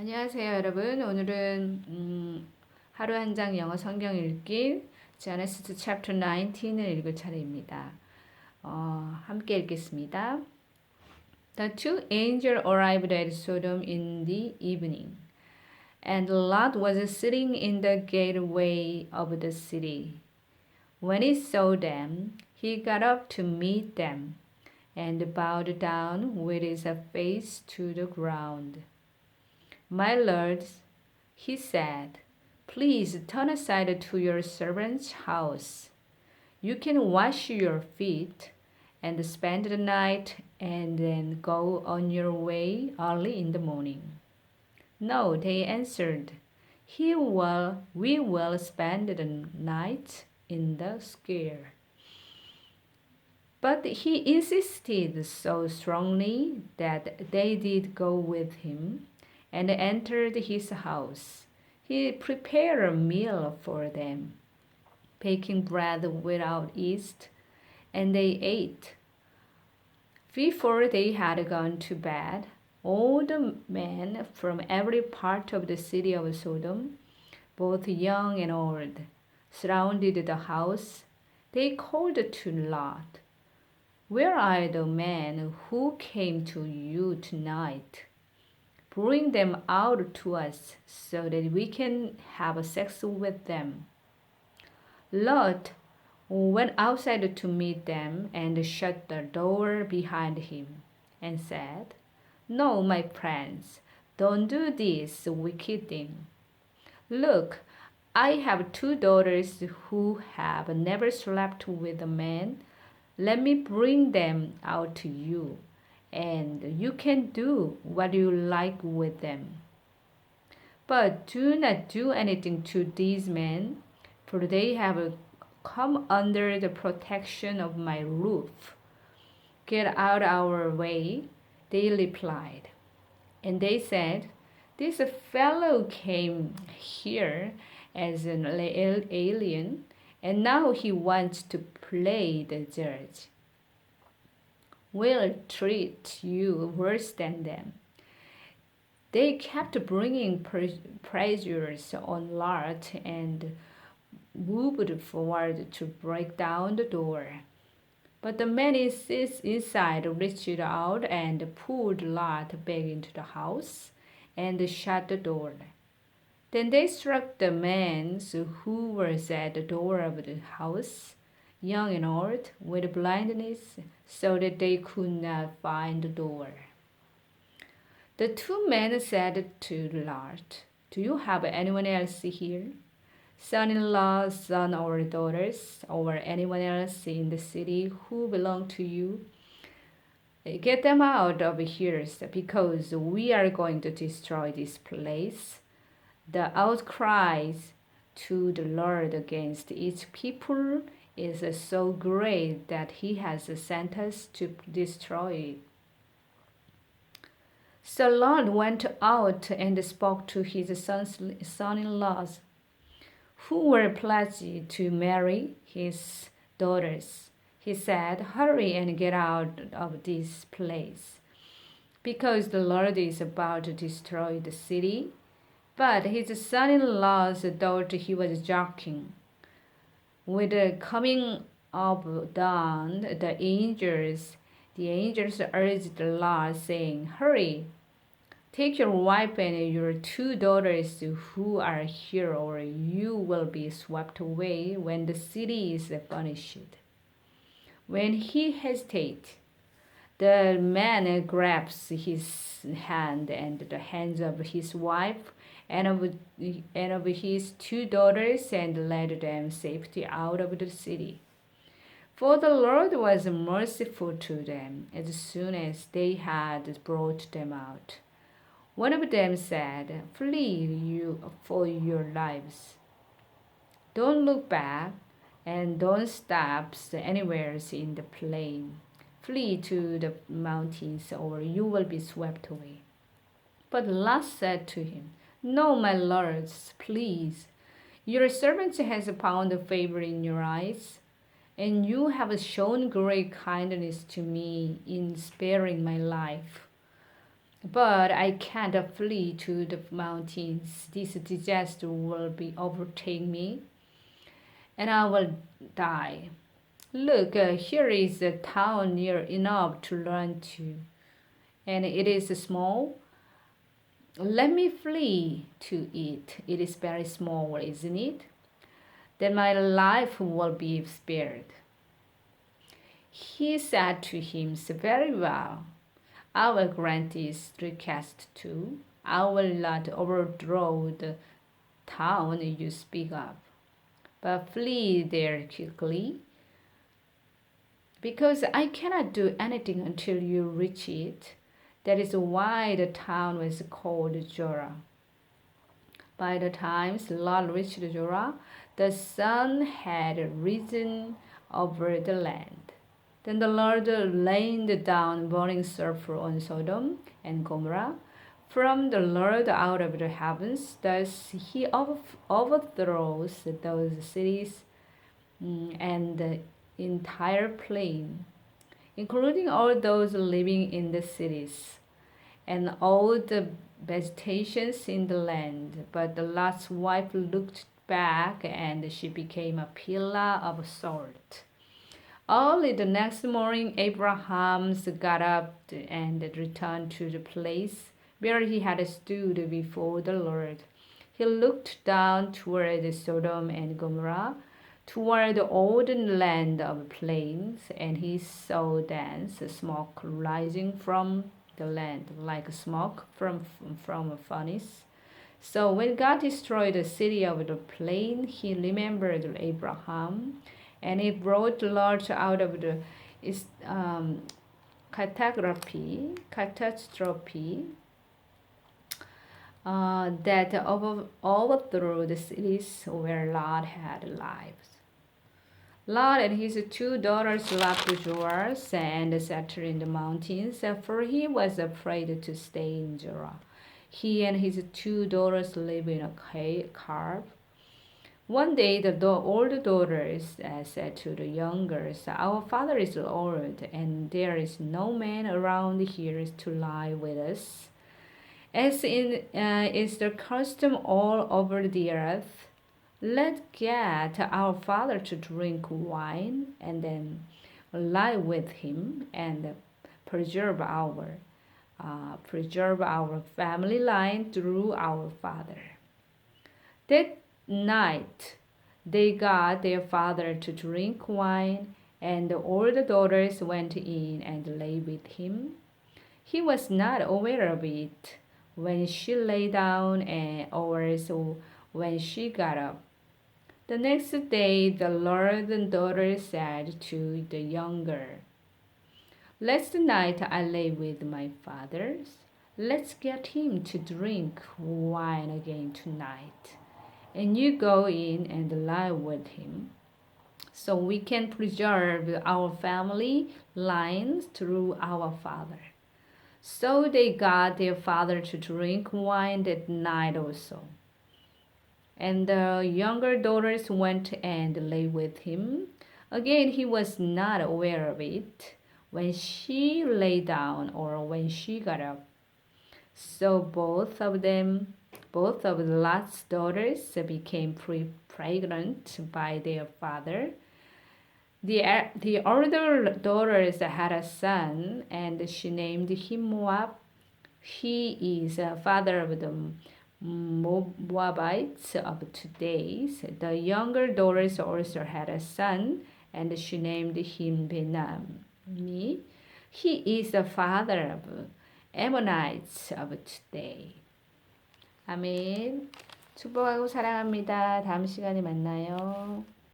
안녕하세요, 여러분. 오늘은 하루 한 장 영어 성경 읽기 Genesis chapter 19을 읽을 차례입니다. 함께 읽겠습니다. The two angels arrived at Sodom in the evening, and Lot was sitting in the gateway of the city. When he saw them, he got up to meet them, and bowed down with his face to the ground. My lords, he said, please turn aside to your servant's house. You can wash your feet and spend the night and then go on your way early in the morning. No, they answered, we will spend the night in the square. But he insisted so strongly that they did go with him and entered his house. He prepared a meal for them, baking bread without yeast, and they ate. Before they had gone to bed, all the men from every part of the city of Sodom, both young and old, surrounded the house. They called to Lot, "Where are the men who came to you tonight? Bring them out to us so that we can have sex with them." Lot went outside to meet them and shut the door behind him and said, "No, my friends, don't do this wicked thing. Look, I have two daughters who have never slept with a man. Let me bring them out to you, and you can do what you like with them. But do not do anything to these men, for they have come under the protection of my roof." "Get out our way," they replied. And they said, "This fellow came here as an alien, and now he wants to play the judge. We'll treat you worse than them." They kept bringing pressures on Lot and moved forward to break down the door. But the men inside reached out and pulled Lot back into the house and shut the door. Then they struck the men who were at the door of the house, young and old, with blindness, so that they could not find the door. The two men said to Lot, "Do you have anyone else here? Son-in-law, son or daughters, or anyone else in the city who belong to you? Get them out of here, because we are going to destroy this place." The outcries to the Lord against each people is so great that he has sent us to destroy it. So Lot went out and spoke to his son-in-laws, who were pledged to marry his daughters. He said, "Hurry and get out of this place, because the Lord is about to destroy the city." But his son-in-laws thought he was joking. With the coming of dawn, the angels urged Lot, saying, "Hurry, take your wife and your two daughters who are here, or you will be swept away when the city is punished." When he hesitated, the man grabs his hand and the hands of his wife and of his two daughters and led them safely out of the city. For the Lord was merciful to them as soon as they had brought them out. One of them said, "Flee for your lives. Don't look back and don't stop anywhere in the plain. Flee to the mountains, or you will be swept away." But Lot said to him, "No, my lords, please. Your servant has found favor in your eyes, and you have shown great kindness to me in sparing my life. But I can't flee to the mountains. This disaster will be overtake me, and I will die. Look, here is a town near enough to run to, and it is small. Let me flee to it. It is very small, isn't it? Then my life will be spared. He said to him, very well. I will grant this request too. I will not overthrow the town you speak of, but flee there quickly, because I cannot do anything until you reach it. That is why the town was called Jorah. By the time Lot reached Jorah, the sun had risen over the land. Then the Lord rained down burning sulfur on Sodom and Gomorrah from the Lord out of the heavens. Thus he overthrows those cities and the entire plain, including all those living in the cities and all the vegetations in the land. But the Lot's wife looked back, and she became a pillar of salt. Early the next morning, Abraham got up and returned to the place where he had stood before the Lord. He looked down toward Sodom and Gomorrah, toward all the land of plains, and he saw dense smoke rising from the land, like smoke from a furnace. So when God destroyed the city of the plain, he remembered Abraham, and he brought Lot out of the catastrophe that overthrew the cities where Lot had lives. Lot and his 2 daughters left Jorah and settled in the mountains, for he was afraid to stay in Jorah. He and his 2 daughters lived in a cave. One day the older daughters said to the younger, our father is old, and there is no man around here to lie with us. As is the custom all over the earth, let's get our father to drink wine and then lie with him and preserve our family line through our father. That night they got their father to drink wine, and all the daughters went in and lay with him. He was not aware of it when she lay down or so when she got up. The next day the Lord's daughter said to the younger, last night I lay with my father. Let's get him to drink wine again tonight, and you go in and lie with him, so we can preserve our family lines through our father. So they got their father to drink wine that night also. And the younger daughters went and lay with him. Again, he was not aware of it when she lay down or when she got up. So both of Lot's daughters became pregnant by their father. The older daughters had a son, and she named him Moab. He is a father of the Moabites of today. The younger daughters also had a son, and she named him Ben-ammi. He is the father of Ammonites of today. 아멘. 축복하고 사랑합니다. 다음 시간에 만나요.